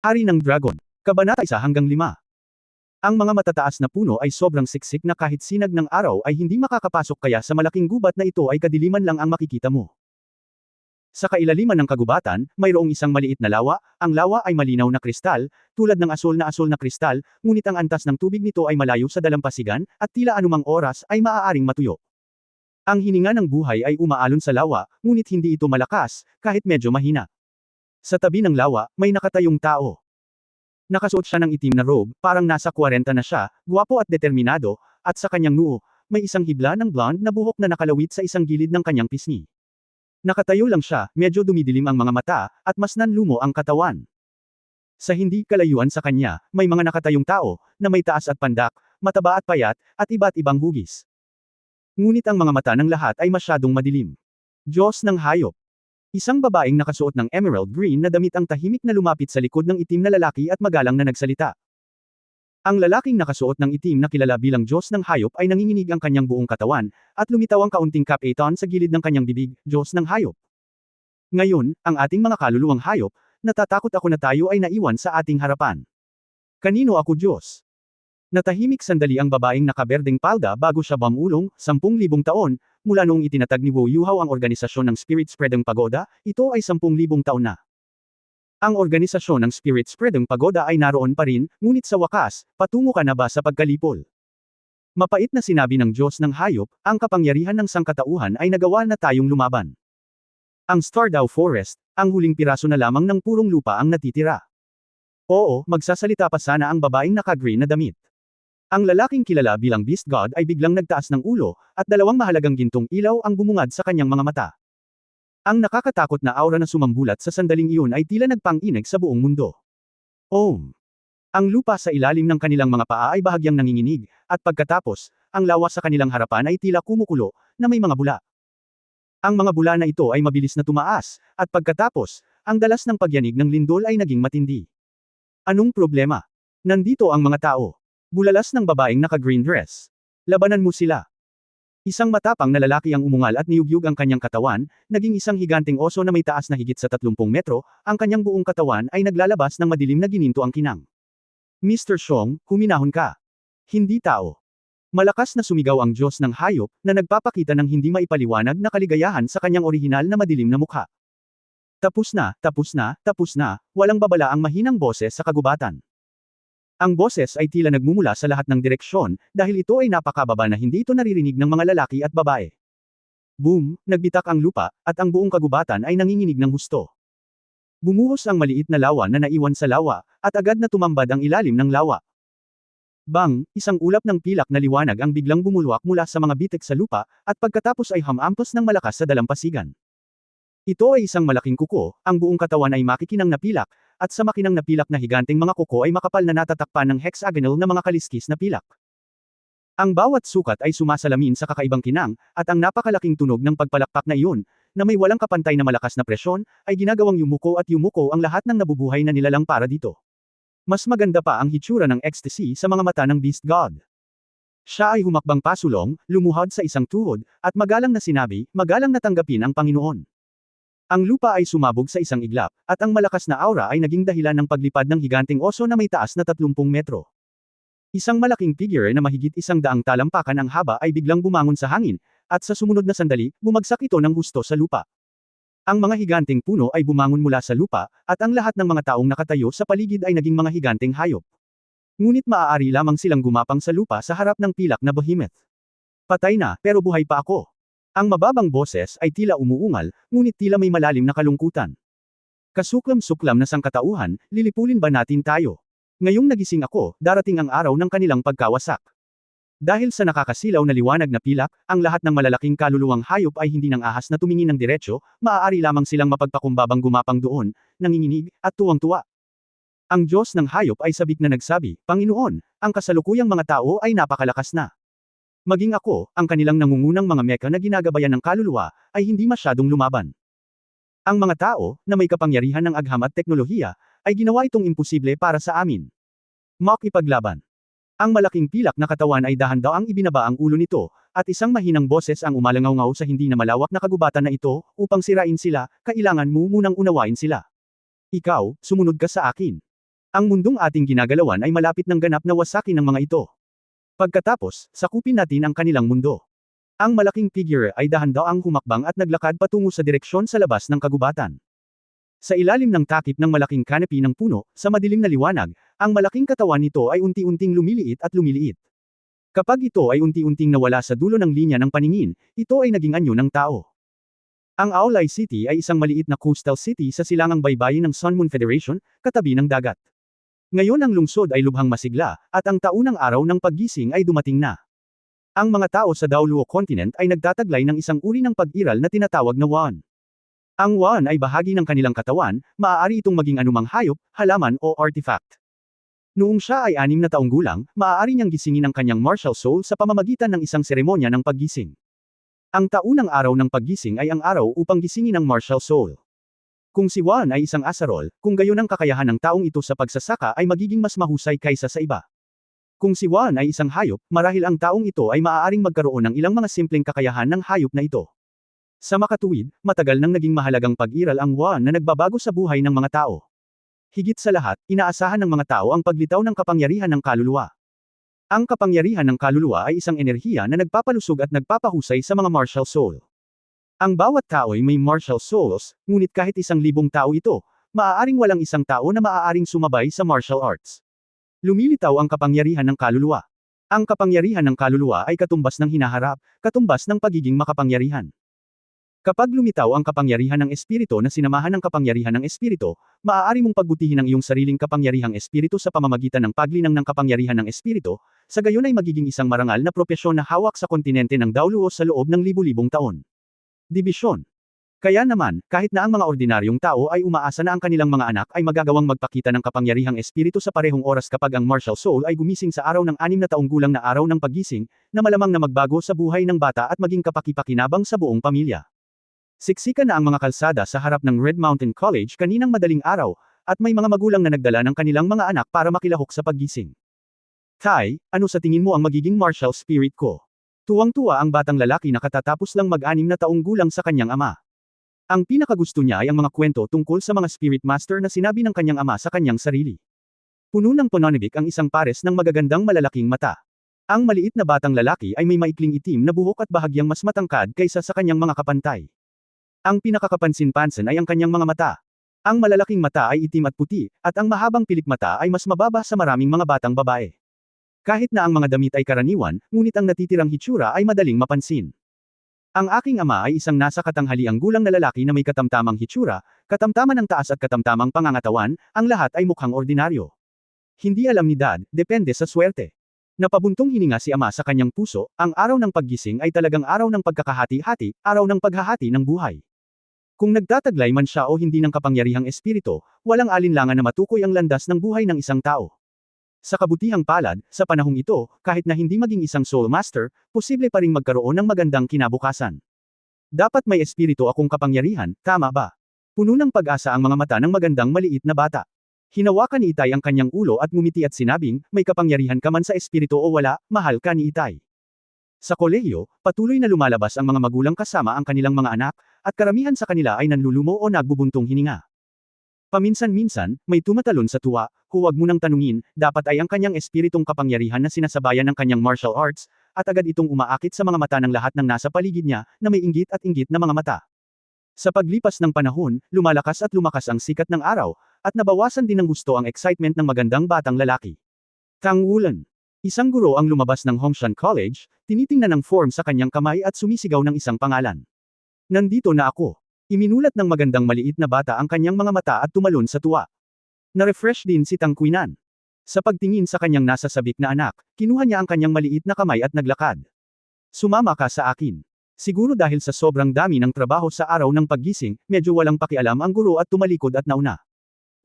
Hari ng Dragon. Kabanata 1-5. Ang mga matataas na puno ay sobrang siksik na kahit sinag ng araw ay hindi makakapasok, kaya sa malaking gubat na ito ay kadiliman lang ang makikita mo. Sa kailaliman ng kagubatan, mayroong isang maliit na lawa. Ang lawa ay malinaw na kristal, tulad ng asol na kristal, ngunit ang antas ng tubig nito ay malayo sa dalampasigan, at tila anumang oras ay maaaring matuyo. Ang hininga ng buhay ay umaalon sa lawa, ngunit hindi ito malakas, kahit medyo mahina. Sa tabi ng lawa, may nakatayong tao. Nakasuot siya ng itim na robe, parang nasa 40 na siya, gwapo at determinado, at sa kanyang noo, may isang hibla ng blonde na buhok na nakalawit sa isang gilid ng kanyang pisngi. Nakatayo lang siya, medyo dumidilim ang mga mata, at mas nanlumo ang katawan. Sa hindi kalayuan sa kanya, may mga nakatayong tao, na may taas at pandak, mataba at payat, at iba't ibang hugis. Ngunit ang mga mata ng lahat ay masyadong madilim. Diyos ng hayop. Isang babaeng nakasuot ng emerald green na damit ang tahimik na lumapit sa likod ng itim na lalaki at magalang na nagsalita. Ang lalaking nakasuot ng itim na kilala bilang Diyos ng hayop ay nanginginig ang kanyang buong katawan, at lumitaw ang kaunting kapiton sa gilid ng kanyang bibig, Diyos ng hayop. Ngayon, ang ating mga kaluluwang hayop, natatakot ako na tayo ay naiwan sa ating harapan. Kanino ako Diyos? Natahimik sandali ang babaeng nakaberdeng palda bago siya bumulong. 10,000 taon, mula noong itinatag ni Wu Yuhao ang organisasyon ng Spirit Spreading Pagoda, ito ay 10,000 taon na. Ang organisasyon ng Spirit Spreading Pagoda ay naroon pa rin, ngunit sa wakas, patungo ka na ba sa pagkalipol? Mapait na sinabi ng Diyos ng hayop, ang kapangyarihan ng sangkatauhan ay nagawa na tayong lumaban. Ang Stardew Forest, ang huling piraso na lamang ng purong lupa ang natitira. Oo, magsasalita pa sana ang babaeng naka-green na damit. Ang lalaking kilala bilang Beast God ay biglang nagtaas ng ulo, at dalawang mahalagang gintong ilaw ang bumungad sa kanyang mga mata. Ang nakakatakot na aura na sumambulat sa sandaling iyon ay tila nagpang-inig sa buong mundo. Ang lupa sa ilalim ng kanilang mga paa ay bahagyang nanginginig, at pagkatapos, ang lawa sa kanilang harapan ay tila kumukulo, na may mga bula. Ang mga bula na ito ay mabilis na tumaas, at pagkatapos, ang dalas ng pagyanig ng lindol ay naging matindi. Anong problema? Nandito ang mga tao. Bulalas ng babaeng naka-green dress. Labanan mo sila. Isang matapang na lalaki ang umungal at niyugyug ang kanyang katawan, naging isang higanteng oso na may taas na higit sa 30 metro, ang kanyang buong katawan ay naglalabas ng madilim na gininto ang kinang. Mr. Xiong, huminahon ka. Hindi tao. Malakas na sumigaw ang Diyos ng hayop, na nagpapakita ng hindi maipaliwanag na kaligayahan sa kanyang orihinal na madilim na mukha. Tapos na, tapos na, tapos na, walang babala ang mahinang boses sa kagubatan. Ang boses ay tila nagmumula sa lahat ng direksyon, dahil ito ay napakababa na hindi ito naririnig ng mga lalaki at babae. Boom, nagbitak ang lupa, at ang buong kagubatan ay nanginginig ng husto. Bumuhos ang maliit na lawa na naiwan sa lawa, at agad na tumambad ang ilalim ng lawa. Bang, isang ulap ng pilak na liwanag ang biglang bumulwak mula sa mga bitik sa lupa, at pagkatapos ay hamampos ng malakas sa dalampasigan. Ito ay isang malaking kuko, ang buong katawan ay makikinang na pilak, at sa makinang na pilak na higanteng mga kuko ay makapal na natatakpan ng hexagonal na mga kaliskis na pilak. Ang bawat sukat ay sumasalamin sa kakaibang kinang, at ang napakalaking tunog ng pagpalakpak na iyon, na may walang kapantay na malakas na presyon, ay ginagawang yumuko at yumuko ang lahat ng nabubuhay na nilalang para dito. Mas maganda pa ang hitsura ng ecstasy sa mga mata ng Beast God. Siya ay humakbang pasulong, lumuhod sa isang tuhod, at magalang na sinabi, magalang na tanggapin ang Panginoon. Ang lupa ay sumabog sa isang iglap, at ang malakas na aura ay naging dahilan ng paglipad ng higanteng oso na may taas na 30 metro. Isang malaking figure na mahigit 100 talampakan ang haba ay biglang bumangon sa hangin, at sa sumunod na sandali, bumagsak ito ng husto sa lupa. Ang mga higanteng puno ay bumangon mula sa lupa, at ang lahat ng mga taong nakatayo sa paligid ay naging mga higanteng hayop. Ngunit maaari lamang silang gumapang sa lupa sa harap ng pilak na behemoth. Patay na, pero buhay pa ako. Ang mababang boses ay tila umuungal, ngunit tila may malalim na kalungkutan. Kasuklam-suklam na sangkatauhan, lilipulin ba natin tayo? Ngayong nagising ako, darating ang araw ng kanilang pagkawasak. Dahil sa nakakasilaw na liwanag na pilak, ang lahat ng malalaking kaluluwang hayop ay hindi nang ahas na tumingin ng diretsyo, maaari lamang silang mapagpakumbabang gumapang doon, nanginginig, at tuwang-tuwa. Ang Diyos ng hayop ay sabik na nagsabi, Panginoon, ang kasalukuyang mga tao ay napakalakas na. Maging ako, ang kanilang nangungunang mga meka na ginagabayan ng kaluluwa, ay hindi masyadong lumaban. Ang mga tao, na may kapangyarihan ng agham at teknolohiya, ay ginawa itong imposible para sa amin. Makipaglaban. Ang malaking pilak na katawan ay dahan-daang ibinaba ang ulo nito, at isang mahinang boses ang umalangaw-ngaw sa hindi na malawak na kagubatan na ito, upang sirain sila, kailangan mo munang unawain sila. Ikaw, sumunod ka sa akin. Ang mundong ating ginagalawan ay malapit ng ganap na wasakin ng mga ito. Pagkatapos, sakupin natin ang kanilang mundo. Ang malaking figure ay dahan-daang humakbang at naglakad patungo sa direksyon sa labas ng kagubatan. Sa ilalim ng takip ng malaking canopy ng puno, sa madilim na liwanag, ang malaking katawan nito ay unti-unting lumiliit at lumiliit. Kapag ito ay unti-unting nawala sa dulo ng linya ng paningin, ito ay naging anyo ng tao. Ang Aulai City ay isang maliit na coastal city sa silangang baybayin ng Sun Moon Federation, katabi ng dagat. Ngayon ang lungsod ay lubhang masigla, at ang taunang araw ng paggising ay dumating na. Ang mga tao sa Daoluo Continent ay nagtataglay ng isang uri ng pag-iral na tinatawag na Wan. Ang Wan ay bahagi ng kanilang katawan, maaari itong maging anumang hayop, halaman o artifact. Noong siya ay 6 na taong gulang, maaari niyang gisingin ang kanyang martial soul sa pamamagitan ng isang seremonya ng paggising. Ang taunang araw ng paggising ay ang araw upang gisingin ang martial soul. Kung si Wan ay isang asarol, kung gayon ang kakayahan ng taong ito sa pagsasaka ay magiging mas mahusay kaysa sa iba. Kung si Wan ay isang hayop, marahil ang taong ito ay maaaring magkaroon ng ilang mga simpleng kakayahan ng hayop na ito. Sa makatuwid, matagal nang naging mahalagang pag-iral ang Wan na nagbabago sa buhay ng mga tao. Higit sa lahat, inaasahan ng mga tao ang paglitaw ng kapangyarihan ng kaluluwa. Ang kapangyarihan ng kaluluwa ay isang enerhiya na nagpapalusog at nagpapahusay sa mga martial soul. Ang bawat tao ay may martial souls, ngunit kahit 1,000 tao ito, maaaring walang isang tao na maaaring sumabay sa martial arts. Lumilitaw ang kapangyarihan ng kaluluwa. Ang kapangyarihan ng kaluluwa ay katumbas ng hinaharap, katumbas ng pagiging makapangyarihan. Kapag lumitaw ang kapangyarihan ng espiritu na sinamahan ng kapangyarihan ng espiritu, maaari mong pagbutihin ang iyong sariling kapangyarihang espiritu sa pamamagitan ng paglinang ng kapangyarihan ng espiritu, sa gayon ay magiging isang marangal na propesyon na hawak sa kontinente ng Daoluo sa loob ng libu-libong taon. Dibisyon. Kaya naman, kahit na ang mga ordinaryong tao ay umaasa na ang kanilang mga anak ay magagawang magpakita ng kapangyarihang espiritu sa parehong oras kapag ang martial soul ay gumising sa araw ng 6 na taong gulang na araw ng paggising, na malamang na magbago sa buhay ng bata at maging kapaki-pakinabang sa buong pamilya. Siksikan na ang mga kalsada sa harap ng Red Mountain College kaninang madaling araw, at may mga magulang na nagdala ng kanilang mga anak para makilahok sa paggising. Tai, ano sa tingin mo ang magiging martial spirit ko? Tuwang-tuwa ang batang lalaki na katatapos lang mag-6 na taong gulang sa kanyang ama. Ang pinakagusto niya ay ang mga kwento tungkol sa mga spirit master na sinabi ng kanyang ama sa kanyang sarili. Puno ng pananabik ang isang pares ng magagandang malalaking mata. Ang maliit na batang lalaki ay may maikling itim na buhok at bahagyang mas matangkad kaysa sa kanyang mga kapantay. Ang pinakakapansin-pansin ay ang kanyang mga mata. Ang malalaking mata ay itim at puti, at ang mahabang pilik mata ay mas mababa sa maraming mga batang babae. Kahit na ang mga damit ay karaniwan, ngunit ang natitirang hitsura ay madaling mapansin. Ang aking ama ay isang nasa katanghaliang gulang na lalaki na may katamtamang hitsura, katamtaman ng taas at katamtamang pangangatawan, ang lahat ay mukhang ordinaryo. Hindi alam ni Dad, depende sa swerte. Napabuntong hininga si ama sa kanyang puso, ang araw ng paggising ay talagang araw ng pagkakahati-hati, araw ng paghahati ng buhay. Kung nagtataglay man siya o hindi ng kapangyarihang espiritu, walang alinlangan na matukoy ang landas ng buhay ng isang tao. Sa kabutihang palad, sa panahong ito, kahit na hindi maging isang soul master, posible pa ring magkaroon ng magandang kinabukasan. Dapat may espiritu akong kapangyarihan, tama ba? Puno ng pag-asa ang mga mata ng magandang maliit na bata. Hinawakan ni Itay ang kanyang ulo at ngumiti at sinabing, may kapangyarihan ka man sa espiritu o wala, mahal ka ni Itay. Sa kolehiyo, patuloy na lumalabas ang mga magulang kasama ang kanilang mga anak, at karamihan sa kanila ay nanlulumo o nagbubuntong hininga. Paminsan-minsan, may tumatalon sa tuwa, huwag mo nang tanungin, dapat ay ang kanyang espiritong kapangyarihan na sinasabayan ng kanyang martial arts, at agad itong umaakit sa mga mata ng lahat ng nasa paligid niya, na may inggit at inggit na mga mata. Sa paglipas ng panahon, lumalakas at lumakas ang sikat ng araw, at nabawasan din ng gusto ang excitement ng magandang batang lalaki. Tang Wulan. Isang guro ang lumabas ng Hongshan College, tinitingnan ang form sa kanyang kamay at sumisigaw ng isang pangalan. Nandito na ako. Iminulat ng magandang maliit na bata ang kanyang mga mata at tumalon sa tuwa. Na-refresh din si Tang Qinan. Sa pagtingin sa kanyang nasa sabik na anak, kinuha niya ang kanyang maliit na kamay at naglakad. Sumama ka sa akin. Siguro dahil sa sobrang dami ng trabaho sa araw ng paggising, medyo walang pakialam ang guro at tumalikod at nauna.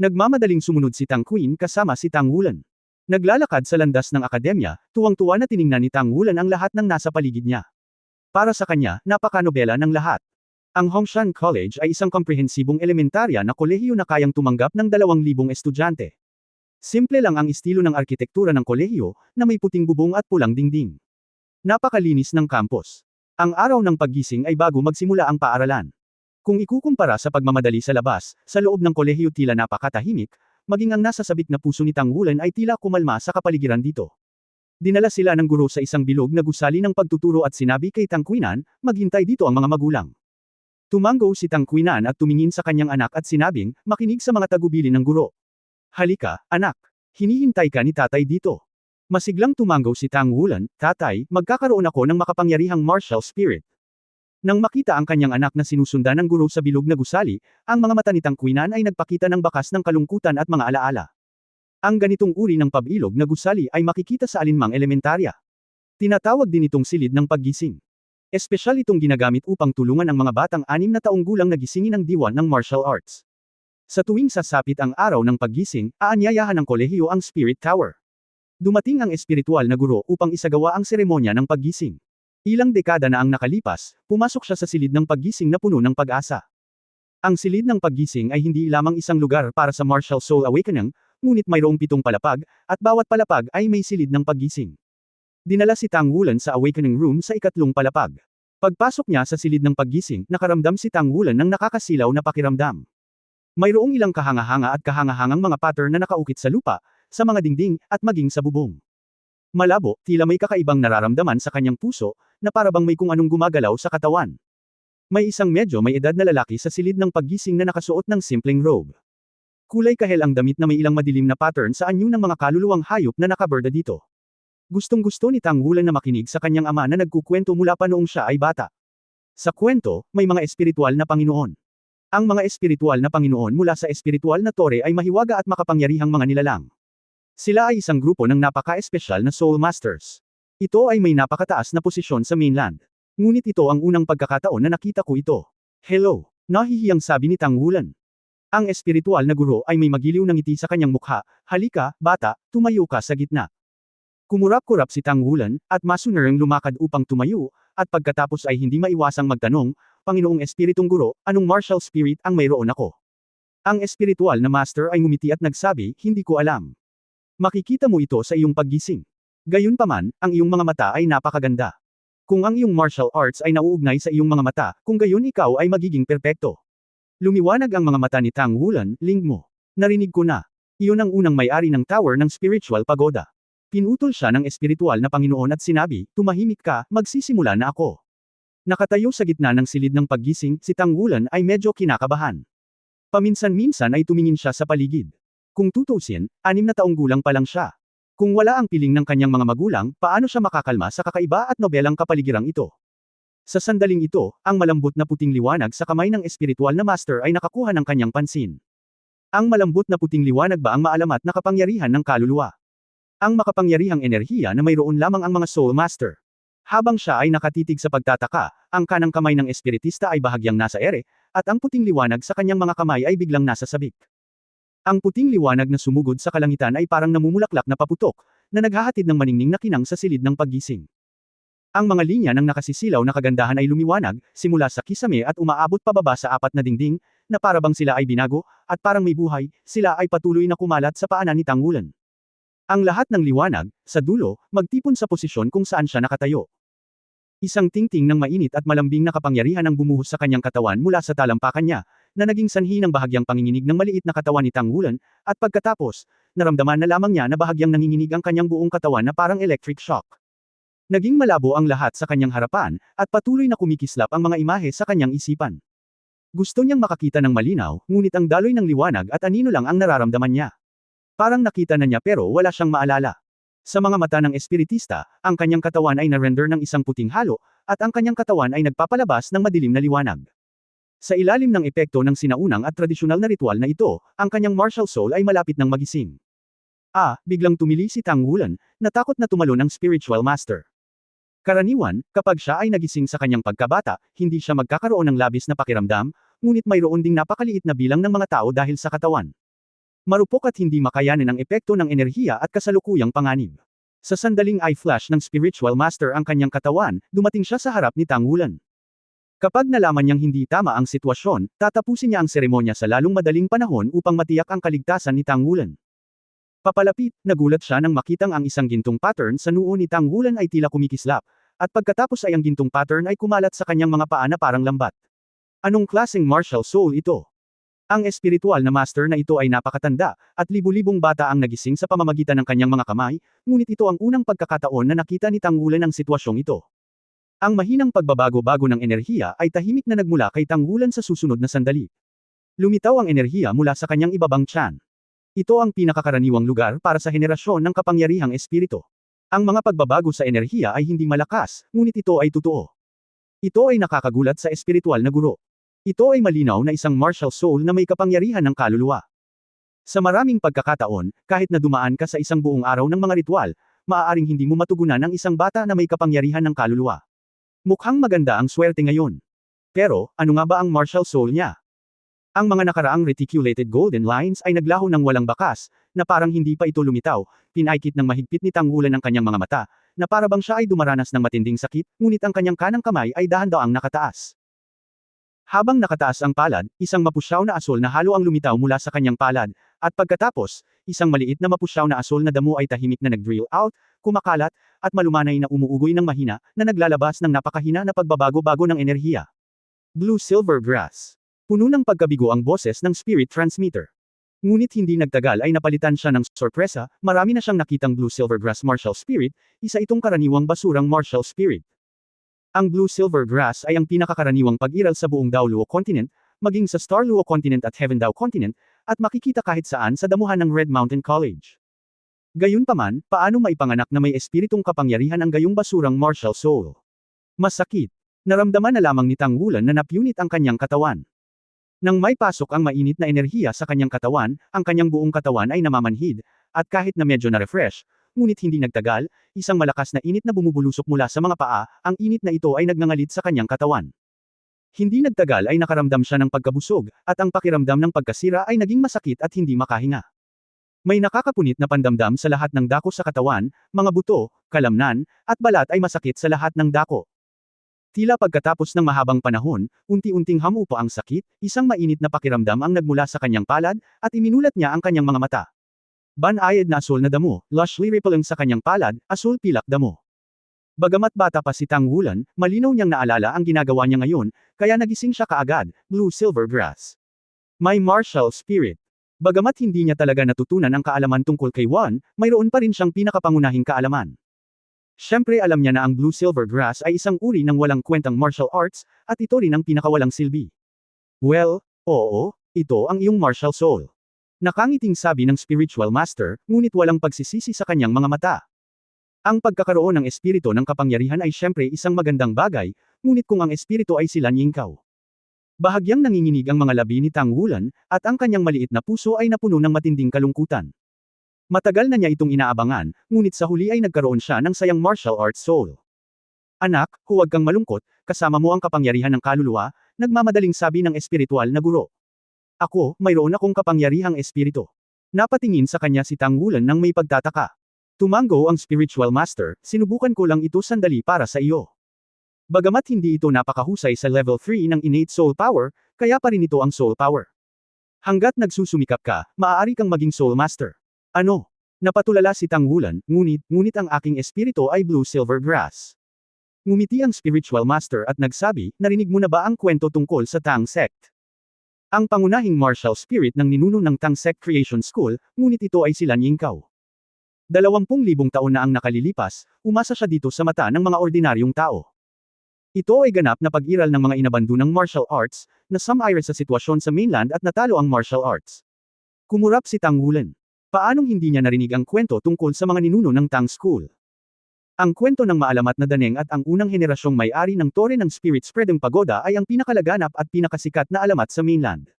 Nagmamadaling sumunod si Tang Qin kasama si Tang Wulan. Naglalakad sa landas ng akademya, tuwang-tuwa na tiningnan ni Tang Wulan ang lahat ng nasa paligid niya. Para sa kanya, napakanobela ng lahat. Ang Hongshan College ay isang komprehensibong elementarya na kolehiyo na kayang tumanggap ng 2,000 estudyante. Simple lang ang estilo ng arkitektura ng kolehiyo, na may puting bubong at pulang dingding. Napakalinis ng campus. Ang araw ng paggising ay bago magsimula ang paaralan. Kung ikukumpara sa pagmamadali sa labas, sa loob ng kolehiyo tila napakatahimik, maging ang nasa sabik na puso ni Tang Wulan ay tila kumalma sa kapaligiran dito. Dinala sila ng guro sa isang bilog na gusali ng pagtuturo at sinabi kay Tang Qinan, maghintay dito ang mga magulang. Tumango si Tang Qinan at tumingin sa kanyang anak at sinabing, makinig sa mga tagubilin ng guro. Halika, anak. Hinihintay ka ni tatay dito. Masiglang tumango si Tang Wulan, tatay, magkakaroon ako ng makapangyarihang martial spirit. Nang makita ang kanyang anak na sinusundan ng guro sa bilog na gusali, ang mga mata ni Tang Qinan ay nagpakita ng bakas ng kalungkutan at mga alaala. Ang ganitong uri ng pabilog na gusali ay makikita sa alinmang elementarya. Tinatawag din itong silid ng paggising. Espesyal itong ginagamit upang tulungan ang mga batang 6 na taong gulang na gisingin ang diwa ng martial arts. Sa tuwing sasapit ang araw ng paggising, aanyayahan ng kolehiyo ang Spirit Tower. Dumating ang espiritual na guro upang isagawa ang seremonya ng paggising. Ilang dekada na ang nakalipas, pumasok siya sa silid ng paggising na puno ng pag-asa. Ang silid ng paggising ay hindi lamang isang lugar para sa martial soul awakening, ngunit mayroong 7 palapag, at bawat palapag ay may silid ng paggising. Dinala si Tang Wulan sa awakening room sa 3 palapag. Pagpasok niya sa silid ng paggising, nakaramdam si Tang Wulan ng nakakasilaw na pakiramdam. Mayroong ilang kahanga-hanga at kahangahangang mga pattern na nakaukit sa lupa, sa mga dingding, at maging sa bubong. Malabo, tila may kakaibang nararamdaman sa kanyang puso, na parabang may kung anong gumagalaw sa katawan. May isang medyo may edad na lalaki sa silid ng paggising na nakasuot ng simpleng robe. Kulay kahel ang damit na may ilang madilim na pattern sa anyo ng mga kaluluwang hayop na nakaberda dito. Gustong-gusto ni Tang Wulan na makinig sa kanyang ama na nagkukwento mula pa noong siya ay bata. Sa kwento, may mga espiritual na Panginoon. Ang mga espiritual na Panginoon mula sa espiritual na tore ay mahiwaga at makapangyarihang mga nilalang. Sila ay isang grupo ng napaka-espesyal na Soul Masters. Ito ay may napakataas na posisyon sa mainland. Ngunit ito ang unang pagkakataon na nakita ko ito. Hello, nahihiyang sabi ni Tang Wulan. Ang espiritual na guro ay may magiliw na ngiti sa kanyang mukha, halika, bata, tumayo ka sa gitna. Kumurap-kurap si Tang Wulan, at masunerang lumakad upang tumayo, at pagkatapos ay hindi maiwasang magtanong, Panginoong Espiritong Guro, anong martial spirit ang mayroon ako? Ang espiritual na master ay ngumiti at nagsabi, hindi ko alam. Makikita mo ito sa iyong paggising. Gayunpaman, ang iyong mga mata ay napakaganda. Kung ang iyong martial arts ay nauugnay sa iyong mga mata, kung gayon ikaw ay magiging perpekto. Lumiwanag ang mga mata ni Tang Wulan, ling mo. Narinig ko na. Iyon ang unang may-ari ng tower ng spiritual pagoda. Pinutol siya ng espiritual na Panginoon at sinabi, tumahimik ka, magsisimula na ako. Nakatayo sa gitna ng silid ng paggising, si Tang Wulan ay medyo kinakabahan. Paminsan-minsan ay tumingin siya sa paligid. Kung tutusin, 6 na taong gulang pa lang siya. Kung wala ang piling ng kanyang mga magulang, paano siya makakalma sa kakaiba at nobelang kapaligirang ito? Sa sandaling ito, ang malambot na puting liwanag sa kamay ng espiritual na master ay nakakuha ng kanyang pansin. Ang malambot na puting liwanag ba ang maalamat na kapangyarihan ng kaluluwa? Ang makapangyarihang enerhiya na mayroon lamang ang mga soul master. Habang siya ay nakatitig sa pagtataka, ang kanang kamay ng espiritista ay bahagyang nasa ere, at ang puting liwanag sa kanyang mga kamay ay biglang nasa sabik. Ang puting liwanag na sumugod sa kalangitan ay parang namumulaklak na paputok, na naghahatid ng maningning na kinang sa silid ng paggising. Ang mga linya ng nakasisilaw na kagandahan ay lumiwanag, simula sa kisame at umaabot pababa sa 4 na dingding, na parabang sila ay binago, at parang may buhay, sila ay patuloy na kumalat sa paanan ni Tang Wulan. Ang lahat ng liwanag, sa dulo, magtipon sa posisyon kung saan siya nakatayo. Isang tingting ng mainit at malambing na kapangyarihan ang bumuhos sa kanyang katawan mula sa talampakan niya, na naging sanhi ng bahagyang panginginig ng maliit na katawan ni Tang Wulan, at pagkatapos, naramdaman na lamang niya na bahagyang nanginginig ang kanyang buong katawan na parang electric shock. Naging malabo ang lahat sa kanyang harapan, at patuloy na kumikislap ang mga imahe sa kanyang isipan. Gusto niyang makakita ng malinaw, ngunit ang daloy ng liwanag at anino lang ang nararamdaman niya. Parang nakita na niya pero wala siyang maalala. Sa mga mata ng espiritista, ang kanyang katawan ay na-render ng isang puting halo, at ang kanyang katawan ay nagpapalabas ng madilim na liwanag. Sa ilalim ng epekto ng sinaunang at tradisyonal na ritual na ito, ang kanyang martial soul ay malapit ng magising. Biglang tumili si Tang Wulan, natakot na tumalon ang spiritual master. Karaniwan, kapag siya ay nagising sa kanyang pagkabata, hindi siya magkakaroon ng labis na pakiramdam, ngunit mayroon ding napakaliit na bilang ng mga tao dahil sa katawan. Marupok at hindi makayanin ang epekto ng enerhiya at kasalukuyang panganib. Sa sandaling eye flash ng spiritual master ang kanyang katawan, dumating siya sa harap ni Tang Wulan. Kapag nalaman niyang hindi tama ang sitwasyon, tatapusin niya ang seremonya sa lalong madaling panahon upang matiyak ang kaligtasan ni Tang Wulan. Papalapit, nagulat siya nang makitang ang isang gintong pattern sa noo ni Tang Wulan ay tila kumikislap, at pagkatapos ay ang gintong pattern ay kumalat sa kanyang mga paa na parang lambat. Anong klaseng martial soul ito? Ang espiritual na master na ito ay napakatanda, at libu-libong bata ang nagising sa pamamagitan ng kanyang mga kamay, ngunit ito ang unang pagkakataon na nakita ni Tanggulan ang sitwasyong ito. Ang mahinang pagbabago-bago ng enerhiya ay tahimik na nagmula kay Tanggulan sa susunod na sandali. Lumitaw ang enerhiya mula sa kanyang ibabang tiyan. Ito ang pinakakaraniwang lugar para sa henerasyon ng kapangyarihang espiritu. Ang mga pagbabago sa enerhiya ay hindi malakas, ngunit ito ay totoo. Ito ay nakakagulat sa espiritual na guro. Ito ay malinaw na isang martial soul na may kapangyarihan ng kaluluwa. Sa maraming pagkakataon, kahit na dumaan ka sa isang buong araw ng mga ritual, maaaring hindi mo matugunan ang isang bata na may kapangyarihan ng kaluluwa. Mukhang maganda ang swerte ngayon. Pero, ano nga ba ang martial soul niya? Ang mga nakaraang reticulated golden lines ay naglaho ng walang bakas, na parang hindi pa ito lumitaw, pinaikit ng mahigpit ni Tanggulan ang kanyang mga mata, na para bang siya ay dumaranas ng matinding sakit, ngunit ang kanyang kanang kamay ay dahan-daang nakataas. Habang nakataas ang palad, isang mapusyaw na asol na halo ang lumitaw mula sa kanyang palad, at pagkatapos, isang maliit na mapusyaw na asol na damo ay tahimik na nag-drill out, kumakalat, at malumanay na umuugoy ng mahina, na naglalabas ng napakahina na pagbabago-bago ng enerhiya. Blue Silver Grass. Puno ng pagkabigo ang boses ng spirit transmitter. Ngunit hindi nagtagal ay napalitan siya ng sorpresa, marami na siyang nakitang Blue Silver Grass martial spirit, isa itong karaniwang basurang martial spirit. Ang Blue Silver Grass ay ang pinakakaraniwang pag-iral sa buong Dao Luo Continent, maging sa Star Luo Continent at Heaven Dao Continent, at makikita kahit saan sa damuhan ng Red Mountain College. Gayunpaman, paano maipanganak na may espiritong kapangyarihan ang gayong basurang martial soul? Masakit. Naramdaman na lamang ni Tanggulan na napunit ang kanyang katawan. Nang may pasok ang mainit na enerhiya sa kanyang katawan, ang kanyang buong katawan ay namamanhid, at kahit na medyo na-refresh, ngunit hindi nagtagal, isang malakas na init na bumubulusok mula sa mga paa, ang init na ito ay nagngangalit sa kanyang katawan. Hindi nagtagal ay nakaramdam siya ng pagkabusog, at ang pakiramdam ng pagkasira ay naging masakit at hindi makahinga. May nakakapunit na pandamdam sa lahat ng dako sa katawan, mga buto, kalamnan, at balat ay masakit sa lahat ng dako. Tila pagkatapos ng mahabang panahon, unti-unting hamupa ang sakit, isang mainit na pakiramdam ang nagmula sa kanyang palad, at iminulat niya ang kanyang mga mata. Banayad na asol na damo, lushly rippling sa kanyang palad, asol pilak damo. Bagamat bata pa si Tanggulan, malinaw niyang naalala ang ginagawa niya ngayon, kaya nagising siya kaagad, Blue Silver Grass. May martial spirit. Bagamat hindi niya talaga natutunan ang kaalaman tungkol kay Juan, mayroon pa rin siyang pinakapangunahing kaalaman. Siyempre alam niya na ang Blue Silver Grass ay isang uri ng walang kwentang martial arts, at ito rin ang pinakawalang silbi. Well, oo, ito ang iyong martial soul. Nakangiting sabi ng spiritual master, ngunit walang pagsisisi sa kanyang mga mata. Ang pagkakaroon ng espiritu ng kapangyarihan ay siyempre isang magandang bagay, ngunit kung ang espiritu ay sila Nyingkaw. Bahagyang nanginginig ang mga labi ni Tanggulan, at ang kanyang maliit na puso ay napuno ng matinding kalungkutan. Matagal na niya itong inaabangan, ngunit sa huli ay nagkaroon siya ng sayang martial arts soul. Anak, huwag kang malungkot, kasama mo ang kapangyarihan ng kaluluwa, nagmamadaling sabi ng espiritual na guro. Ako, mayroon akong kapangyarihang espiritu. Napatingin sa kanya si Tanggulan nang may pagtataka. Tumango ang spiritual master, sinubukan ko lang ito sandali para sa iyo. Bagamat hindi ito napakahusay sa level 3 ng innate soul power, kaya pa rin ito ang soul power. Hanggat nagsusumikap ka, maaari kang maging soul master. Ano? Napatulala si Tanggulan, ngunit ang aking espiritu ay Blue Silver Grass. Ngumiti ang spiritual master at nagsabi, narinig mo na ba ang kwento tungkol sa Tang Sect? Ang pangunahing martial spirit ng ninuno ng Tang Sect Creation School, ngunit ito ay sila Nyingkaw. 20,000 taon na ang nakalilipas, umasa siya dito sa mata ng mga ordinaryong tao. Ito ay ganap na pag-iral ng mga inabandunang martial arts, na sumire sa sitwasyon sa mainland at natalo ang martial arts. Kumurap si Tanggulan. Paanong hindi niya narinig ang kwento tungkol sa mga ninuno ng Tang School? Ang kwento ng maalamat na Daneng at ang unang henerasyong may-ari ng Tore ng Spirit Spreading Pagoda ay ang pinakalaganap at pinakasikat na alamat sa mainland.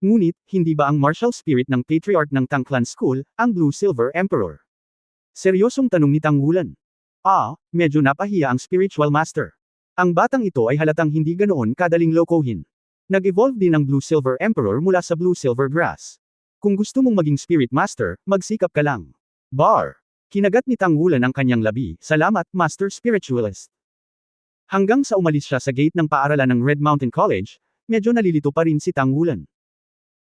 Ngunit, hindi ba ang martial spirit ng patriarch ng Tang Clan School, ang Blue Silver Emperor? Seryosong tanong ni Tanggulan. Medyo napahiya ang spiritual master. Ang batang ito ay halatang hindi ganoon kadaling lokohin. Nag-evolve din ang Blue Silver Emperor mula sa Blue Silver Grass. Kung gusto mong maging spirit master, magsikap ka lang. Bar. Kinagat ni Tanggulan ang kanyang labi, salamat, Master Spiritualist. Hanggang sa umalis siya sa gate ng paaralan ng Red Mountain College, medyo nalilito pa rin si Tanggulan.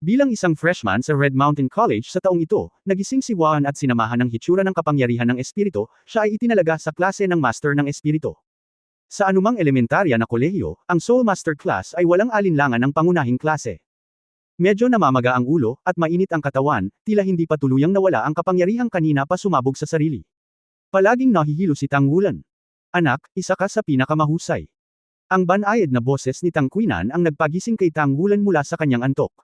Bilang isang freshman sa Red Mountain College sa taong ito, nagising si Juan at sinamahan ng hitsura ng kapangyarihan ng espiritu, siya ay itinalaga sa klase ng Master ng Espiritu. Sa anumang elementarya na kolehiyo, ang Soul Master class ay walang alinlangan ng pangunahing klase. Medyo namamaga ang ulo, at mainit ang katawan, tila hindi pa tuluyang nawala ang kapangyarihang kanina pa sumabog sa sarili. Palaging nahihilo si Tang Wulan. Anak, isa ka sa pinakamahusay. Ang banayad na boses ni Tang Qinan ang nagpagising kay Tang Wulan mula sa kanyang antok.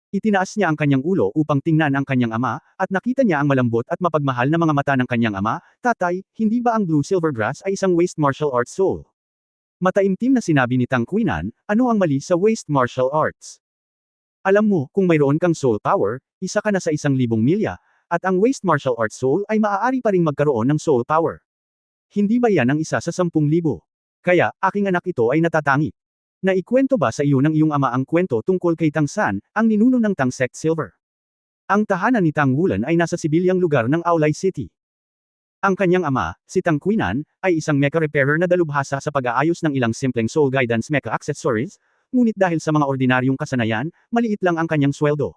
Itinaas niya ang kanyang ulo upang tingnan ang kanyang ama, at nakita niya ang malambot at mapagmahal na mga mata ng kanyang ama. Tatay, hindi ba ang Blue Silver Grass ay isang waste martial arts soul? Mataimtim na sinabi ni Tang Qinan, ano ang mali sa waste martial arts? Alam mo, kung mayroon kang soul power, isa ka na sa 1,000 milya, at ang waste martial arts soul ay maaari pa ring magkaroon ng soul power. Hindi ba yan ang isa sa 10,000? Kaya, aking anak ito ay natatangi. Naikwento ba sa iyo ng iyong ama ang kwento tungkol kay Tang San, ang ninuno ng Tang Sect Silver? Ang tahanan ni Tang Wulan ay nasa sibilyang lugar ng Aulai City. Ang kanyang ama, si Tang Qinan, ay isang mecha repairer na dalubhasa sa pag-aayos ng ilang simpleng soul guidance mecha accessories, ngunit dahil sa mga ordinaryong kasanayan, maliit lang ang kanyang sweldo.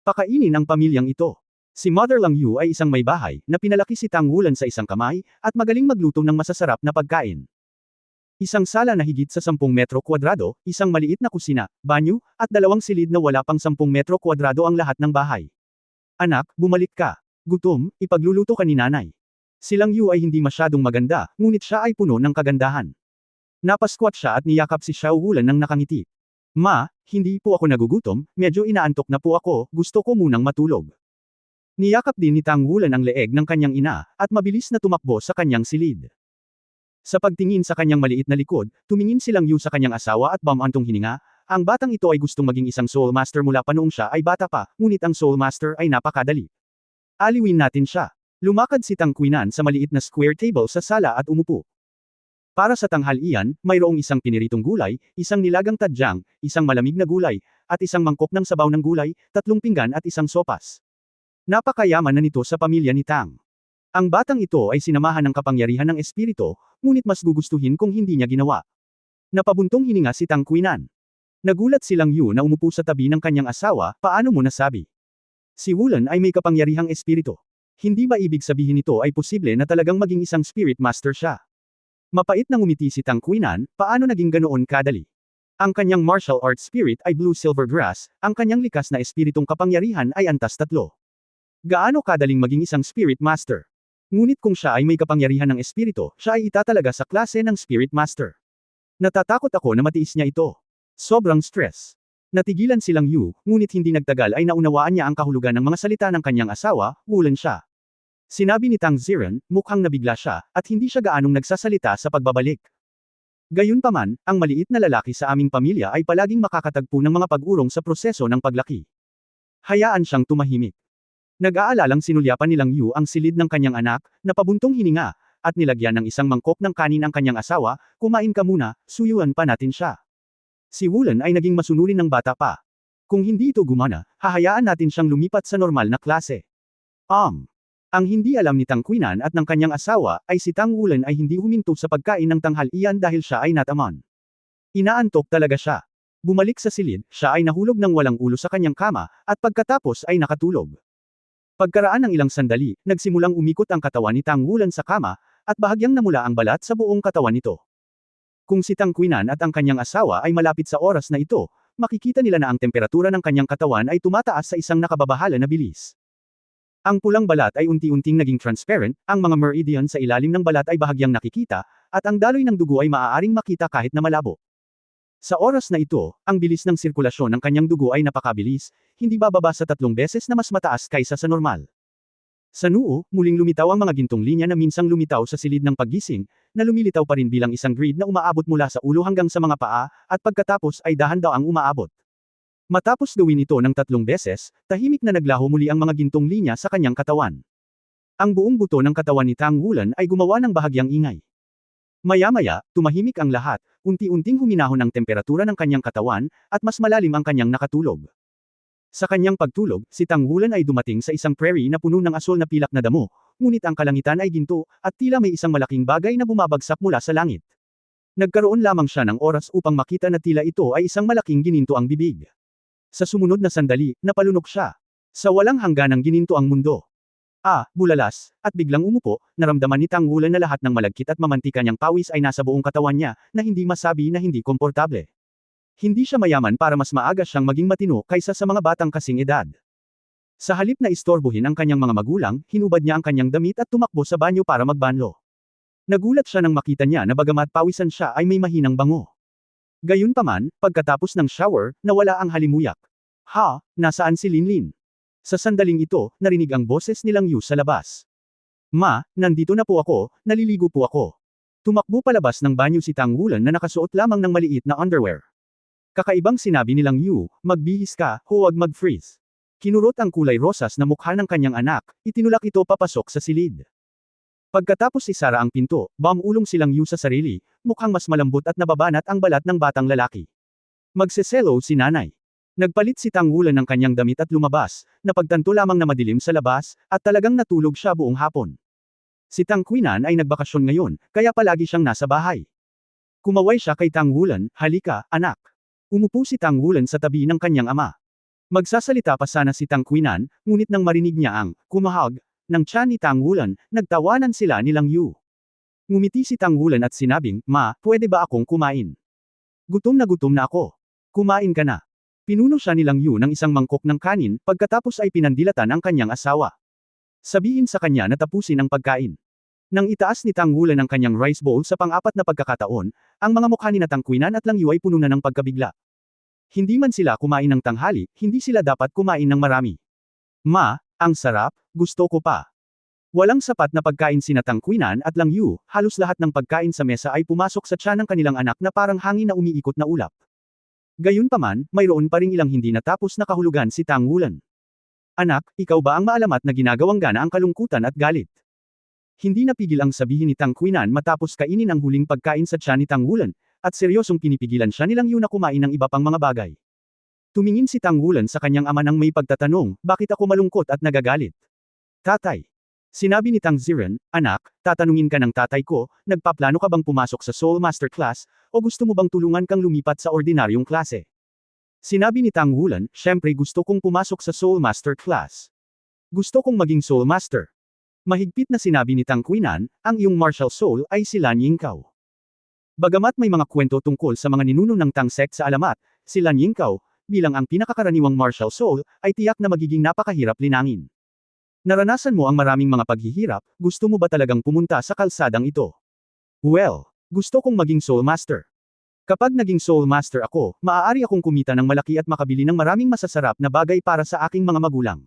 Pakainin ang pamilyang ito. Si Mother Lang Yu ay isang may bahay, na pinalaki si Tang Wulan sa isang kamay, at magaling magluto ng masasarap na pagkain. Isang sala na higit sa 10 metro kwadrado, isang maliit na kusina, banyo, at 2 silid na wala pang 10 metro kwadrado ang lahat ng bahay. Anak, bumalik ka. Gutom, ipagluluto ka ni nanay. Si Lang Yu ay hindi masyadong maganda, ngunit siya ay puno ng kagandahan. Napasquat siya at niyakap si Xiao Wulan ng nakangiti. Ma, hindi po ako nagugutom, medyo inaantok na po ako, gusto ko munang matulog. Niyakap din ni Tang Wulan ang leeg ng kanyang ina, at mabilis na tumakbo sa kanyang silid. Sa pagtingin sa kanyang maliit na likod, tumingin si Lang Yu sa kanyang asawa at bumantong hininga. Ang batang ito ay gustong maging isang Soul Master mula pa noong siya ay bata pa, ngunit ang Soul Master ay napakadali. Aliwin natin siya. Lumakad si Tang Qinan sa maliit na square table sa sala at umupo. Para sa tanghalian, mayroong isang piniritong gulay, isang nilagang tadyang, isang malamig na gulay, at isang mangkok ng sabaw ng gulay, 3 pinggan at isang sopas. Napakayaman na nito sa pamilya ni Tang. Ang batang ito ay sinamahan ng kapangyarihan ng espiritu, ngunit mas gugustuhin kung hindi niya ginawa. Napabuntong hininga si Tang Qinan. Nagulat si Lang Yu na umupo sa tabi ng kanyang asawa, paano mo nasabi? Si Wulan ay may kapangyarihang espiritu. Hindi ba ibig sabihin nito ay posible na talagang maging isang spirit master siya? Mapait na ngumiti si Tang Qinan, paano naging ganoon kadali? Ang kanyang martial arts spirit ay Blue Silver Grass, ang kanyang likas na espiritong kapangyarihan ay antas 3. Gaano kadaling maging isang spirit master? Ngunit kung siya ay may kapangyarihan ng espiritu, siya ay itatalaga sa klase ng spirit master. Natatakot ako na matiis niya ito. Sobrang stress. Natigilan si Lang Yu, ngunit hindi nagtagal ay naunawaan niya ang kahulugan ng mga salita ng kanyang asawa, Wulan siya. Sinabi ni Tang Ziren, mukhang nabigla siya, at hindi siya gaanong nagsasalita sa pagbabalik. Gayunpaman, ang maliit na lalaki sa aming pamilya ay palaging makakatagpo ng mga pag-urong sa proseso ng paglaki. Hayaan siyang tumahimik. Nag-aalalang sinulyapan ni Lang Yu ang silid ng kanyang anak, na pabuntong hininga, at nilagyan ng isang mangkok ng kanin ang kanyang asawa, kumain ka muna, suyuan pa natin siya. Si Wulan ay naging masunurin ng bata pa. Kung hindi ito gumana, hahayaan natin siyang lumipat sa normal na klase. Ang hindi alam ni Tang Qinan at ng kanyang asawa, ay si Tang Wulan ay hindi huminto sa pagkain ng tanghalian dahil siya ay natamon. Inaantok talaga siya. Bumalik sa silid, siya ay nahulog ng walang ulo sa kanyang kama, at pagkatapos ay nakatulog. Pagkaraan ng ilang sandali, nagsimulang umikot ang katawan ni Tang Wulan sa kama, at bahagyang namula ang balat sa buong katawan nito. Kung si Tang Qinan at ang kanyang asawa ay malapit sa oras na ito, makikita nila na ang temperatura ng kanyang katawan ay tumataas sa isang nakababahala na bilis. Ang pulang balat ay unti-unting naging transparent, ang mga meridian sa ilalim ng balat ay bahagyang nakikita, at ang daloy ng dugo ay maaaring makita kahit na malabo. Sa oras na ito, ang bilis ng sirkulasyon ng kanyang dugo ay napakabilis, hindi bababa sa 3 beses na mas mataas kaysa sa normal. Sa noo, muling lumitaw ang mga gintong linya na minsang lumitaw sa silid ng paggising, na lumilitaw pa rin bilang isang grid na umaabot mula sa ulo hanggang sa mga paa, at pagkatapos ay dahan-daang umaabot. Matapos gawin ito ng 3 beses, tahimik na naglaho muli ang mga gintong linya sa kanyang katawan. Ang buong buto ng katawan ni Tang Wulan ay gumawa ng bahagyang ingay. Maya-maya, tumahimik ang lahat, unti-unting huminahon ang temperatura ng kanyang katawan, at mas malalim ang kanyang nakatulog. Sa kanyang pagtulog, si Tang Wulan ay dumating sa isang prairie na puno ng asul na pilak na damo, ngunit ang kalangitan ay ginto, at tila may isang malaking bagay na bumabagsak mula sa langit. Nagkaroon lamang siya ng oras upang makita na tila ito ay isang malaking gininto ang bibig. Sa sumunod na sandali, napalunok siya. Sa walang hangganang gininto ang mundo. Bulalas, at biglang umupo, naramdaman ni Tang Wulan na lahat ng malagkit at mamantika niyang pawis ay nasa buong katawan niya, na hindi masabi na hindi komportable. Hindi siya mayaman para mas maaga siyang maging matino kaysa sa mga batang kasing edad. Sa halip na istorbohin ang kanyang mga magulang, hinubad niya ang kanyang damit at tumakbo sa banyo para magbanlo. Nagulat siya nang makita niya na bagamat pawisan siya ay may mahinang bango. Gayunpaman, pagkatapos ng shower, nawala ang halimuyak. Ha, nasaan si Linlin? Sa sandaling ito, narinig ang boses nilang Yu sa labas. Ma, nandito na po ako, naliligo po ako. Tumakbo palabas ng banyo si Tang Wulan na nakasuot lamang ng maliit na underwear. Kakaibang sinabi nilang Yu, magbihis ka, huwag mag-freeze. Kinurot ang kulay rosas na mukha ng kanyang anak, itinulak ito papasok sa silid. Pagkatapos isara ang pinto, bumulong silang Yu sa sarili, mukhang mas malambot at nababanat ang balat ng batang lalaki. Magseselo si nanay. Nagpalit si Tang Wulan ng kanyang damit at lumabas, napagtanto lamang na madilim sa labas, at talagang natulog siya buong hapon. Si Tang Qinan ay nagbakasyon ngayon, kaya palagi siyang nasa bahay. Kumaway siya kay Tang Wulan, halika, anak. Umupo si Tang Wulan sa tabi ng kanyang ama. Magsasalita pa sana si Tang Qinan, ngunit nang marinig niya ang kumahag ng tiyan ni Tang Wulan, nagtawanan sila nilang Yu. Ngumiti si Tang Wulan at sinabing, Ma, pwede ba akong kumain? Gutom na ako. Kumain ka na. Pinuno siya nilang Yu ng isang mangkok ng kanin, pagkatapos ay pinandilatan ang kanyang asawa. Sabihin sa kanya na tapusin ang pagkain. Nang itaas ni Tang Wulan ang kanyang rice bowl sa pang-apat na pagkakataon, ang mga mukha ni na Tang Qinan at Lang Yu ay puno na ng pagkabigla. Hindi man sila kumain ng tanghali, hindi sila dapat kumain ng marami. Ma, ang sarap, gusto ko pa. Walang sapat na pagkain sina Tang Qinan at Lang Yu, halos lahat ng pagkain sa mesa ay pumasok sa tiyan ng kanilang anak na parang hangin na umiikot na ulap. Gayunpaman, mayroon pa ring ilang hindi natapos na kahulugan si Tang Wulan. Anak, ikaw ba ang maalamat na ginagawang gana ang kalungkutan at galit? Hindi napigil ang sabihin ni Tang Qinan matapos kainin ang huling pagkain sa tiyan ni Tang Wulan, at seryosong pinipigilan siya nilang Yu na kumain ng iba pang mga bagay. Tumingin si Tang Wulan sa kanyang ama nang may pagtatanong, bakit ako malungkot at nagagalit? Tatay. Sinabi ni Tang Ziren, anak, tatanungin ka ng tatay ko, nagpaplano ka bang pumasok sa Soul Master class, o gusto mo bang tulungan kang lumipat sa ordinaryong klase? Sinabi ni Tang Wulan, syempre gusto kong pumasok sa Soul Master class. Gusto kong maging Soul Master. Mahigpit na sinabi ni Tang Qinan, ang iyong martial soul ay si Lan Yingkao. Bagamat may mga kwento tungkol sa mga ninuno ng Tang sect sa alamat, si Lan Yingkao, bilang ang pinakakaraniwang martial soul, ay tiyak na magiging napakahirap linangin. Naranasan mo ang maraming mga paghihirap, gusto mo ba talagang pumunta sa kalsadang ito? Well, gusto kong maging Soul Master. Kapag naging Soul Master ako, maaari akong kumita ng malaki at makabili ng maraming masasarap na bagay para sa aking mga magulang.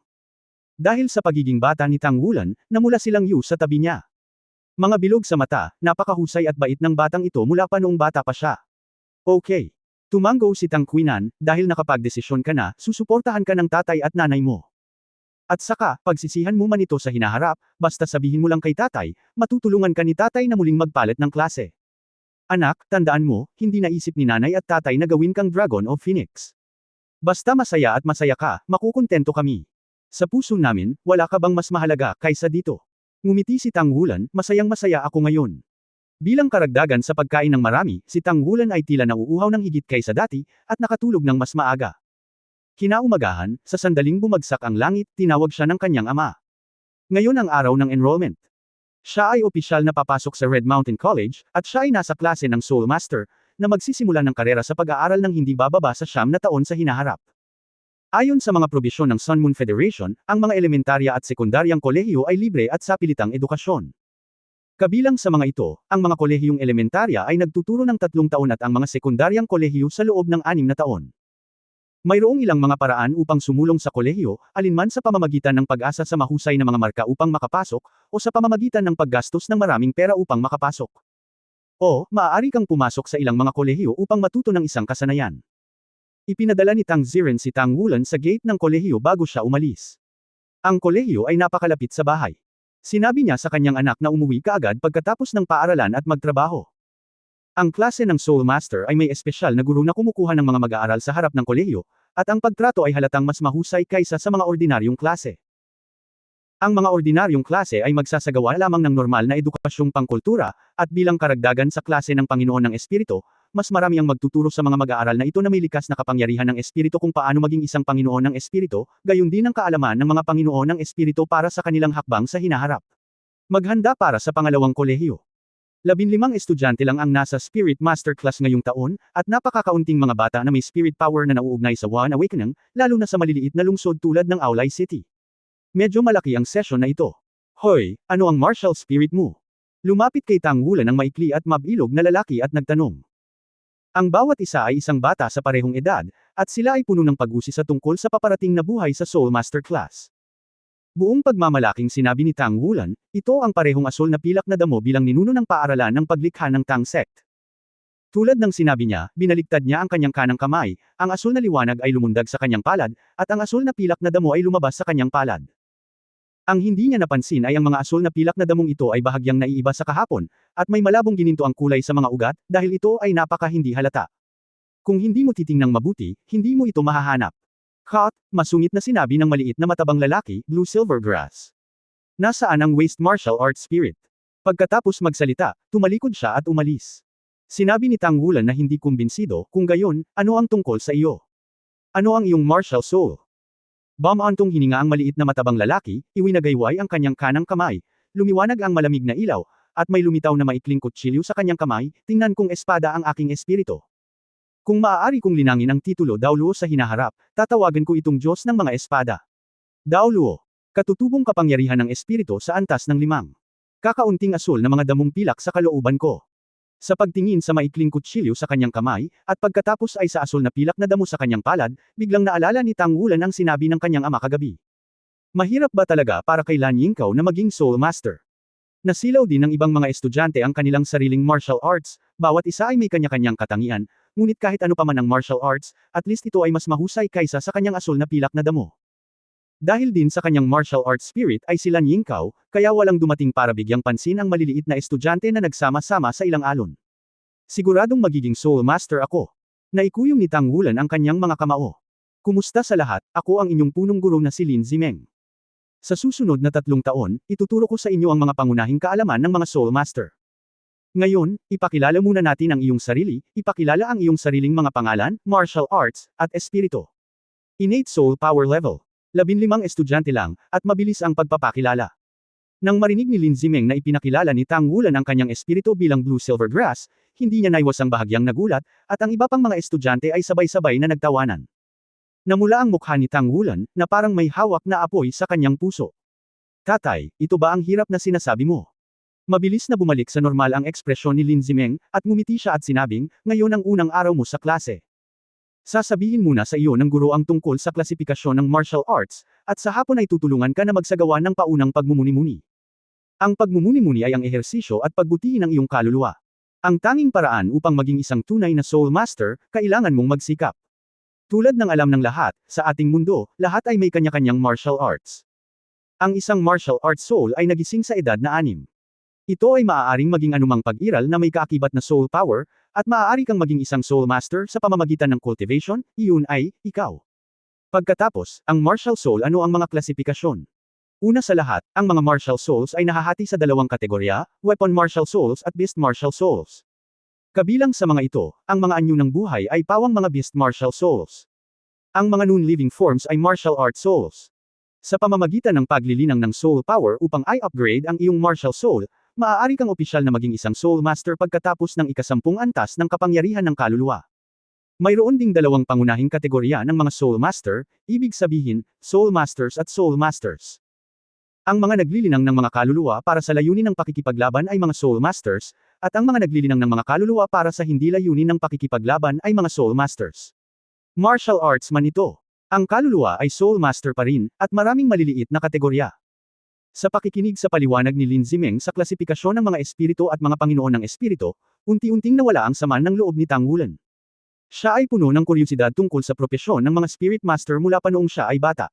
Dahil sa pagiging bata ni Tang Wulan, namula silang Yu sa tabi niya. Mga bilog sa mata, napakahusay at bait ng batang ito mula pa noong bata pa siya. Okay. Tumango si Tang Qinan, dahil nakapagdesisyon ka na, susuportahan ka ng tatay at nanay mo. At saka, pagsisihan mo man ito sa hinaharap, basta sabihin mo lang kay tatay, matutulungan ka ni tatay na muling magpalit ng klase. Anak, tandaan mo, hindi naisip ni nanay at tatay na gawin kang Dragon of Phoenix. Basta masaya at masaya ka, makukontento kami. Sa puso namin, wala ka bang mas mahalaga kaysa dito? Ngumiti si Tang Wulan, masayang masaya ako ngayon. Bilang karagdagan sa pagkain ng marami, si Tang Wulan ay tila nauuhaw ng higit kaysa dati, at nakatulog ng mas maaga. Kinaumagahan, sa sandaling bumagsak ang langit, tinawag siya ng kanyang ama. Ngayon ang araw ng enrollment. Siya ay opisyal na papasok sa Red Mountain College, at siya ay nasa klase ng Soul Master, na magsisimula ng karera sa pag-aaral ng hindi bababa sa 9 na taon sa hinaharap. Ayon sa mga probisyon ng Sun Moon Federation, ang mga elementarya at sekundaryang kolehiyo ay libre at sapilitang edukasyon. Kabilang sa mga ito, ang mga kolehiyong elementarya ay nagtuturo ng 3 taon at ang mga sekundaryang kolehiyo sa loob ng 6 na taon. Mayroong ilang mga paraan upang sumulong sa kolehiyo, alinman sa pamamagitan ng pag-asa sa mahusay na mga marka upang makapasok, o sa pamamagitan ng paggastos ng maraming pera upang makapasok. O, maaari kang pumasok sa ilang mga kolehiyo upang matuto ng isang kasanayan. Ipinadala ni Tang Ziren si Tang Wulan sa gate ng kolehiyo bago siya umalis. Ang kolehiyo ay napakalapit sa bahay. Sinabi niya sa kanyang anak na umuwi kaagad pagkatapos ng paaralan at magtrabaho. Ang klase ng Soul Master ay may espesyal na guro na kumukuha ng mga mag-aaral sa harap ng kolehiyo, at ang pagtrato ay halatang mas mahusay kaysa sa mga ordinaryong klase. Ang mga ordinaryong klase ay magsasagawa lamang ng normal na edukasyong pangkultura, at bilang karagdagan sa klase ng Panginoon ng Espiritu, mas marami ang magtuturo sa mga mag-aaral na ito na may likas na kapangyarihan ng Espiritu kung paano maging isang Panginoon ng Espiritu, gayon din ang kaalaman ng mga Panginoon ng Espiritu para sa kanilang hakbang sa hinaharap. Maghanda para sa pangalawang kolehiyo. 15 estudyante lang ang nasa Spirit Master Class ngayong taon, at napakakaunting mga bata na may spirit power na nauugnay sa One Awakening, lalo na sa maliliit na lungsod tulad ng Aulay City. Medyo malaki ang session na ito. Hoy, ano ang martial spirit mo? Lumapit kay Tang Wulan ang maikli at mabilog na lalaki at nagtanong. Ang bawat isa ay isang bata sa parehong edad, at sila ay puno ng pag-usisa tungkol sa paparating na buhay sa Soul Master Class. Buong pagmamalaking sinabi ni Tang Wulan, ito ang parehong asul na pilak na damo bilang ninuno ng paaralan ng paglikha ng Tang Sect. Tulad ng sinabi niya, binaligtad niya ang kanyang kanang kamay, ang asul na liwanag ay lumundag sa kanyang palad, at ang asul na pilak na damo ay lumabas sa kanyang palad. Ang hindi niya napansin ay ang mga asul na pilak na damong ito ay bahagyang naiiba sa kahapon, at may malabong gininto ang kulay sa mga ugat, dahil ito ay napaka hindi halata. Kung hindi mo titingnang mabuti, hindi mo ito mahahanap. Cut, masungit na sinabi ng maliit na matabang lalaki, Blue Silvergrass. Nasaan ang waste martial arts spirit? Pagkatapos magsalita, tumalikod siya at umalis. Sinabi ni Tang Wulan na hindi kumbinsido, kung gayon, ano ang tungkol sa iyo? Ano ang iyong martial soul? Bamantong hininga ang maliit na matabang lalaki, iwinagayway ang kanyang kanang kamay, lumiwanag ang malamig na ilaw, at may lumitaw na maikling kutsilyo sa kanyang kamay, tingnan kong espada ang aking espiritu. Kung maaari kong linangin ang titulo Daoluo sa hinaharap, tatawagan ko itong Diyos ng mga espada. Daoluo, katutubong kapangyarihan ng espiritu sa antas ng 5. Kakaunting asul na mga damong pilak sa kalooban ko. Sa pagtingin sa maikling kutsilyo sa kanyang kamay, at pagkatapos ay sa asul na pilak na damo sa kanyang palad, biglang naalala ni Tang Wulan ang sinabi ng kanyang ama kagabi. Mahirap ba talaga para kay Lan Yingkou na maging Soul Master? Nasilaw din ng ibang mga estudyante ang kanilang sariling martial arts, bawat isa ay may kanya-kanyang katangian, ngunit kahit ano pa man ang martial arts, at least ito ay mas mahusay kaysa sa kanyang asul na pilak na damo. Dahil din sa kanyang martial arts spirit ay si Lan Yingkou, kaya walang dumating para bigyang pansin ang maliliit na estudyante na nagsama-sama sa ilang alon. Siguradong magiging Soul Master ako. Naikuyom ni Tang Wulan ang kanyang mga kamao. Kumusta sa lahat, ako ang inyong punong guro na si Lin Zimeng. Sa susunod na 3 taon, ituturo ko sa inyo ang mga pangunahing kaalaman ng mga Soul Master. Ngayon, ipakilala muna natin ang iyong sarili, ipakilala ang iyong sariling mga pangalan, martial arts, at espiritu. Innate Soul Power Level. 15 estudyante lang, at mabilis ang pagpapakilala. Nang marinig ni Lin Zimeng na ipinakilala ni Tang Wulan ang kanyang espiritu bilang Blue Silvergrass, hindi niya naiwasang bahagyang nagulat, at ang iba pang mga estudyante ay sabay-sabay na nagtawanan. Namula ang mukha ni Tang Wulan, na parang may hawak na apoy sa kanyang puso. Tatay, ito ba ang hirap na sinasabi mo? Mabilis na bumalik sa normal ang ekspresyon ni Lin Zimeng, at ngumiti siya at sinabing, ngayon ang unang araw mo sa klase. Sasabihin muna sa iyo ng guro ang tungkol sa klasifikasyon ng martial arts, at sa hapon ay tutulungan ka na magsagawa ng paunang pagmumuni-muni. Ang pagmumuni-muni ay ang ehersisyo at pagbutihin ng iyong kaluluwa. Ang tanging paraan upang maging isang tunay na Soul Master, kailangan mong magsikap. Tulad ng alam ng lahat, sa ating mundo, lahat ay may kanya-kanyang martial arts. Ang isang martial arts soul ay nagising sa edad na 6. Ito ay maaaring maging anumang pag-iral na may kaakibat na soul power, at maaari kang maging isang soul master sa pamamagitan ng cultivation, iyon ay, ikaw. Pagkatapos, ang martial soul ano ang mga klasifikasyon? Una sa lahat, ang mga martial souls ay nahahati sa 2 kategorya, weapon martial souls at beast martial souls. Kabilang sa mga ito, ang mga anyo ng buhay ay pawang mga beast martial souls. Ang mga non-living forms ay martial art souls. Sa pamamagitan ng paglilinang ng soul power upang i-upgrade ang iyong martial soul, maaari kang opisyal na maging isang soul master pagkatapos ng ika-10 antas ng kapangyarihan ng kaluluwa. Mayroon ding 2 pangunahing kategorya ng mga soul master, ibig sabihin, soul masters at soul masters. Ang mga naglilinang ng mga kaluluwa para sa layunin ng pakikipaglaban ay mga soul masters, at ang mga naglilinang ng mga kaluluwa para sa hindi layunin ng pakikipaglaban ay mga soul masters. Martial arts man ito. Ang kaluluwa ay soul master pa rin, at maraming maliliit na kategorya. Sa pakikinig sa paliwanag ni Lin Zimeng sa klasifikasyon ng mga espiritu at mga panginoon ng espiritu, unti-unting nawala ang sama ng loob ni Tang Wulan. Siya ay puno ng kuryosidad tungkol sa propesyon ng mga spirit master mula pa noong siya ay bata.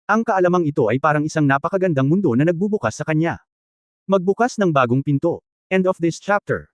Ang kaalamang ito ay parang isang napakagandang mundo na nagbubukas sa kanya. Magbukas ng bagong pinto. End of this chapter.